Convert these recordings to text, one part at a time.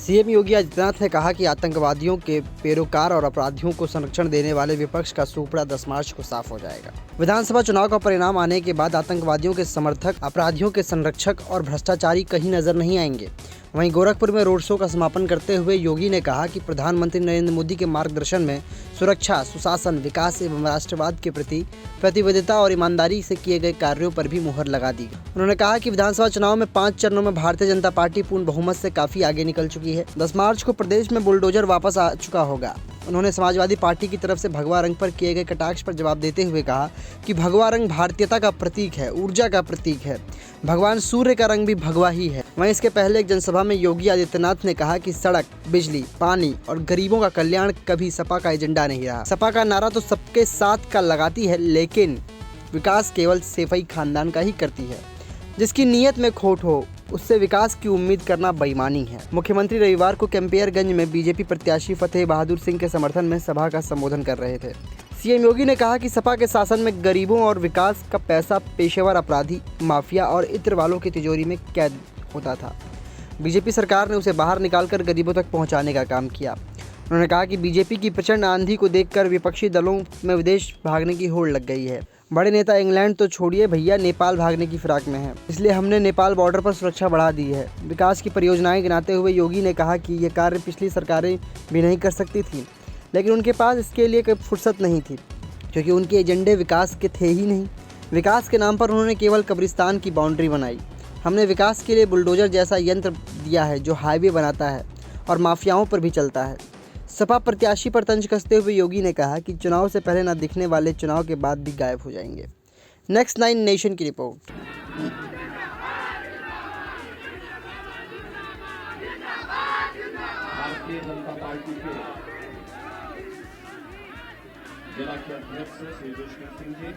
CM Yogi Adityanath ने कहा कि आतंकवादियों के पैरोकार और अपराधियों को संरक्षण देने वाले विपक्ष का सूपड़ा 10 मार्च को साफ हो जाएगा। विधानसभा चुनाव का परिणाम आने के बाद आतंकवादियों के समर्थक, अपराधियों के संरक्षक और भ्रष्टाचारी कहीं नजर नहीं आएंगे। वहीं गोरखपुर में रोड शो का समापन करते हुए योगी ने कहा कि प्रधानमंत्री नरेंद्र मोदी के मार्गदर्शन में सुरक्षा, सुशासन, विकास एवं राष्ट्रवाद के प्रति प्रतिबद्धता और ईमानदारी से किए गए कार्यों पर भी मुहर लगा दी। उन्होंने कहा कि विधानसभा चुनाव में 5 चरणों में भारतीय जनता पार्टी पूर्ण बहुमत से काफी आगे निकल चुकी है। 10 मार्च को प्रदेश में बुलडोजर वापस आ चुका होगा। उन्होंने समाजवादी पार्टी की तरफ से भगवा रंग पर किए गए कटाक्ष पर जवाब देते हुए कहा कि भगवा रंग भारतीयता का प्रतीक है, ऊर्जा का प्रतीक है। भगवान सूर्य का रंग भी भगवा ही है। वहीं इसके पहले एक जनसभा में योगी आदित्यनाथ ने कहा कि सड़क, बिजली, पानी और गरीबों का कल्याण कभी सपा का एजेंडा नहीं रहा। सपा का नारा तो सबके साथ का लगाती है, लेकिन विकास केवल सैफई खानदान का ही करती है। जिसकी नीयत में खोट हो उससे विकास की उम्मीद करना बेईमानी है। मुख्यमंत्री रविवार को कैंपियरगंज में बीजेपी प्रत्याशी फतेह बहादुर सिंह के समर्थन में सभा का संबोधन कर रहे थे। सीएम योगी ने कहा कि सपा के शासन में गरीबों और विकास का पैसा पेशेवर अपराधी, माफिया और इत्र वालों की तिजोरी में कैद होता था। बीजेपी सरकार ने उसे बाहर निकालकर गरीबों तक पहुंचाने का काम किया। उन्होंने कहा कि बीजेपी की प्रचंड आंधी को देखकर विपक्षी दलों में विदेश भागने की होड़ लग गई है। बड़े नेता इंग्लैंड तो छोड़िए भैया, नेपाल भागने की फिराक में है। इसलिए हमने नेपाल बॉर्डर पर सुरक्षा बढ़ा दी है। विकास की परियोजनाएं गिनाते हुए योगी ने कहा कि ये कार्य पिछली सरकारें भी नहीं कर सकती थी, लेकिन उनके पास इसके लिए कोई फुर्सत नहीं थी, क्योंकि उनके एजेंडे विकास के थे ही नहीं। विकास के नाम पर उन्होंने केवल कब्रिस्तान की बाउंड्री बनाई। हमने विकास के लिए बुलडोजर जैसा यंत्र दिया है जो हाईवे बनाता है और माफियाओं पर भी चलता है। सपा प्रत्याशी पर तंज कसते हुए योगी ने कहा कि चुनाव से पहले न दिखने वाले चुनाव के बाद भी गायब हो जाएंगे। नेक्स्ट 9 नेशन की रिपोर्ट। भारतीय जनता पार्टी के जिला के अध्यक्ष श्री दुष्कर सिंह जी,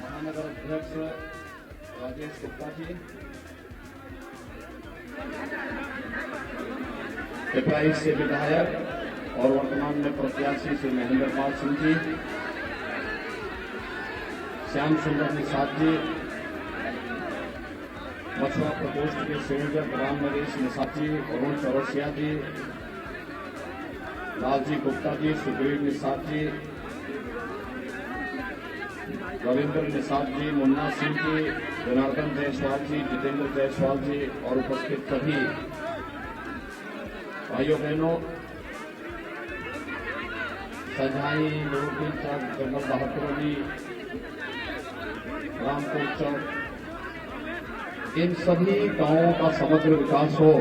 महानगर अध्यक्ष राजेश गुप्ता जी, पिपराइच से विधायक और वर्तमान में प्रत्याशी श्री महेंद्र पाल सिंह जी, श्याम सुंदर निषाद जी, मछुआ प्रकोष्ठ के संयोजक राम नरेश निषाद जी, अरुण चौरसिया जी, लालजी गुप्ता जी, सुग्रीव निषाद जी, रविंद्र निषाद जी, मुन्ना सिंह जी, जनार्दन जायसवाल जी, जितेंद्र जायसवाल जी और उपस्थित सभी भाइयों बहनों, संझाई, लोहरदीन चौक, जंगल बहादुर अली, रामपुर चौक, इन सभी गांवों का समग्र विकास हो।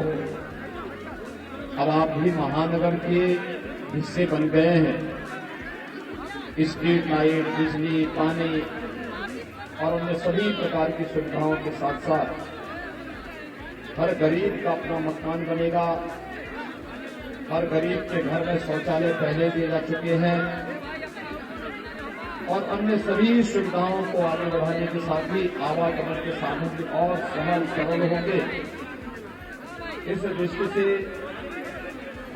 अब आप भी महानगर के हिस्से बन गए हैं। स्ट्रीट लाइट, बिजली, पानी और अन्य सभी प्रकार की सुविधाओं के साथ साथ हर गरीब का अपना मकान बनेगा। हर गरीब के घर में शौचालय पहले दिए जा चुके हैं और अन्य सभी सुविधाओं को आगे बढ़ाने के साथ ही आवागमन के साधन भी और सरल होंगे। इस दृष्टि से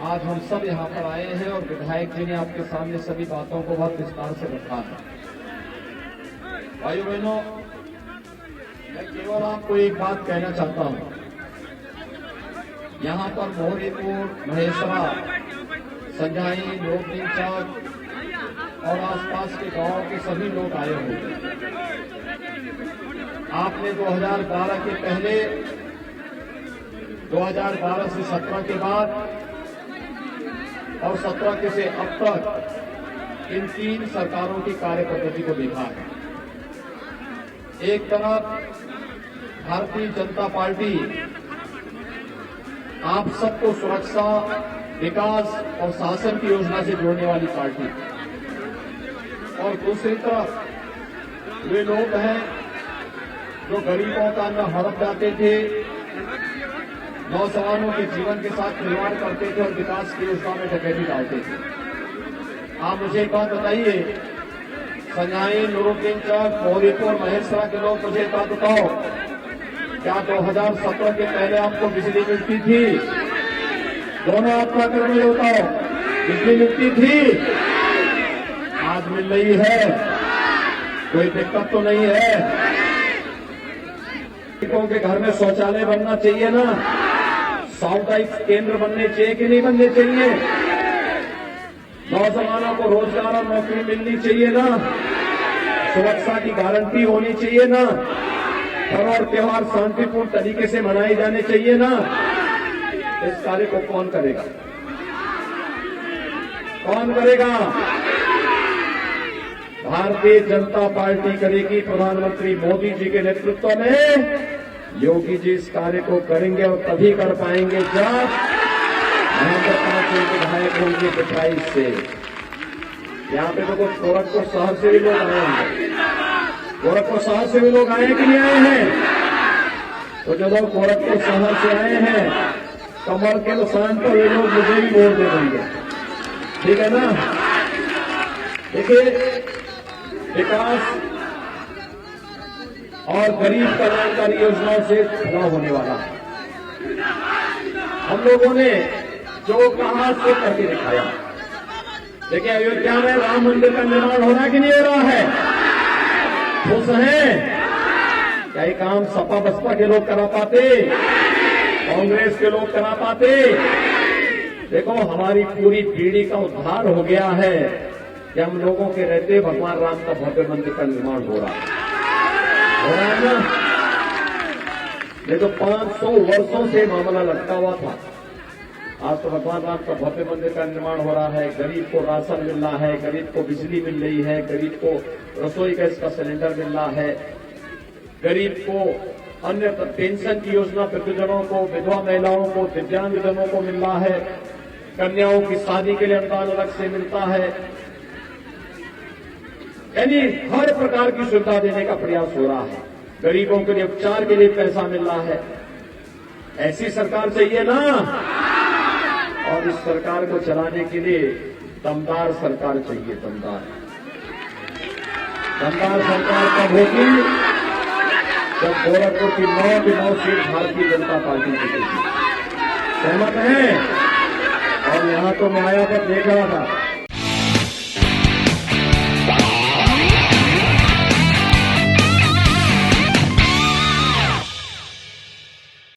आज हम सब यहाँ पर आए हैं और विधायक जी ने आपके सामने सभी बातों को बहुत विस्तार से रखा है। भाइयों बहनों, मैं केवल आपको एक बात कहना चाहता हूँ। यहाँ पर मोहरीपुर, महेशरा, संझाई, लोहरदीन चौक और आसपास के गांवों के सभी लोग आए होंगे। आपने 2012 के पहले, 2012 से 17 के बाद और 17 के से अब तक इन 3 सरकारों की कार्य पद्धति को देखा है। एक तरफ भारतीय जनता पार्टी आप सबको सुरक्षा, विकास और शासन की योजना से जोड़ने वाली पार्टी, और दूसरी तरफ वे लोग हैं जो गरीबों का अन्न हड़प जाते थे, नौजवानों के जीवन के साथ खिलवाड़ करते थे और विकास की योजना में डकैती डालते थे। आप मुझे एक बात बताइए, संझाई, लोहरदीन चौक, मोहरीपुर, महेशरा के लोग मुझे एक बात बताओ, क्या 2017 के पहले आपको बिजली मिलती थी? दोनों आपका कर में बताओ, बिजली मिलती थी? आज मिल रही है, कोई दिक्कत तो नहीं है? गरीबों के घर में शौचालय बनना चाहिए ना। सामुदायिक केंद्र बनने चाहिए कि नहीं बनने चाहिए? नौजवानों को रोजगार और नौकरी मिलनी चाहिए ना? सुरक्षा की गारंटी होनी चाहिए ना? पर्व और त्योहार शांतिपूर्ण तरीके से मनाए जाने चाहिए ना? इस कार्य को कौन करेगा? कौन करेगा? भारतीय जनता पार्टी करेगी। प्रधानमंत्री मोदी जी के नेतृत्व में योगी जी इस कार्य को करेंगे और तभी कर पाएंगे जब यहाँ पर 5 विधायक होंगे 28 से। यहाँ पे तो कुछ गोरखपुर शहर से भी लोग आए हैं। गोरखपुर शहर से भी लोग आए कि नहीं आए हैं? तो जो लोग गोरखपुर शहर से आए हैं, कमल के निशान पर ये लोग मुझे भी वोट दे देंगे, ठीक है ना? देखिए, विकास और गरीब कल्याणकारी योजनाओं से भला होने वाला है। हम लोगों ने जो कहा सो करके दिखाया। देखिए, अयोध्या में राम मंदिर का निर्माण हो रहा कि नहीं हो रहा है? खुश हैं? क्या ये काम सपा बसपा के लोग करा पाते? कांग्रेस के लोग करा पाते? देखो, हमारी पूरी पीढ़ी का उद्धार हो गया है कि हम लोगों के रहते भगवान राम का भव्य मंदिर का निर्माण हो रहा है ना? ये तो 500 वर्षों से मामला लटका हुआ था। आज तो भगवान राम का भव्य मंदिर का निर्माण हो रहा है। गरीब को राशन मिल रहा है, गरीब को बिजली मिल रही है, गरीब को रसोई गैस का सिलेंडर मिल रहा है, गरीब को अन्य पेंशन की योजना वृद्धजनों को, विधवा महिलाओं को, दिव्यांगजनों को मिल रहा है, कन्याओं की शादी के लिए अनुदान अलग से मिलता है। यानी हर प्रकार की सुविधा देने का प्रयास हो रहा है। गरीबों के लिए उपचार के लिए पैसा मिल रहा है। ऐसी सरकार चाहिए ना? और इस सरकार को चलाने के लिए दमदार सरकार चाहिए। दमदार सरकार कब होगी? जब गोरखपुर की 9 की 9 सीट भारतीय जनता पार्टी जीतेगी। सहमत हैं? और यहां तो मैं आया पर देख रहा था,